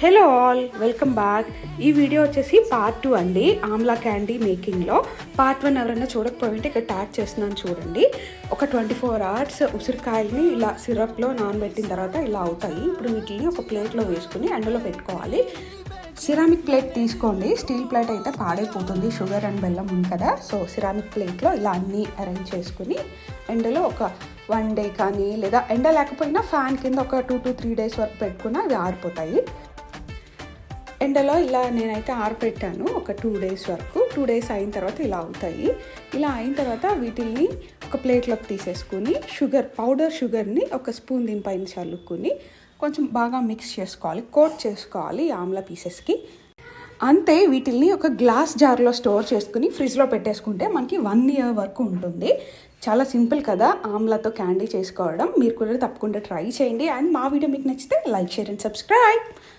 Hello all, welcome back. ఈ video వచ్చేసి part 2 అండి. ఆమ్లా క్యాండీ మేకింగ్లో పార్ట్ 1 ఎవరైనా చూడకపోయింటే ఇక్కడ ట్యాగ్ చేస్తున్నాను చూడండి. ఒక 24 hours ఉసిరికాయల్ని ఇలా సిరప్లో నానబెట్టిన తర్వాత ఇలా అవుతాయి. ఇప్పుడు వీటిని ఒక ప్లేట్లో వేసుకుని ఎండలో పెట్టుకోవాలి. సిరామిక్ ప్లేట్ తీసుకోండి. స్టీల్ ప్లేట్ అయితే పాడైపోతుంది, షుగర్ అండ్ బెల్లం ఉంది కదా. సో సిరామిక్ ప్లేట్లో ఇలా అన్నీ అరేంజ్ చేసుకుని ఎండలో ఒక 1 day కానీ, లేదా ఎండ లేకపోయినా ఫ్యాన్ కింద ఒక 2 to 3 days వరకు పెట్టుకున్నా అవి ఆరిపోతాయి. ఎండలో ఇలా నేనైతే ఆరపెట్టాను ఒక 2 days వరకు. 2 days అయిన తర్వాత ఇలా అవుతాయి. ఇలా అయిన తర్వాత వీటిల్ని ఒక ప్లేట్లోకి తీసేసుకుని పౌడర్ షుగర్ని ఒక స్పూన్ దీనిపైన చల్లుకుని కొంచెం బాగా మిక్స్ చేసుకోవాలి, కోట్ చేసుకోవాలి ఈ ఆమ్లా పీసెస్కి. అంతే. వీటిల్ని ఒక గ్లాస్ జార్లో స్టోర్ చేసుకుని ఫ్రిడ్జ్లో పెట్టేసుకుంటే మనకి 1 year వరకు ఉంటుంది. చాలా సింపుల్ కదా ఆమ్లాతో క్యాండీ చేసుకోవడం. మీరు కూడా తప్పకుండా ట్రై చేయండి. అండ్ మా వీడియో మీకు నచ్చితే లైక్, షేర్ అండ్ సబ్స్క్రైబ్.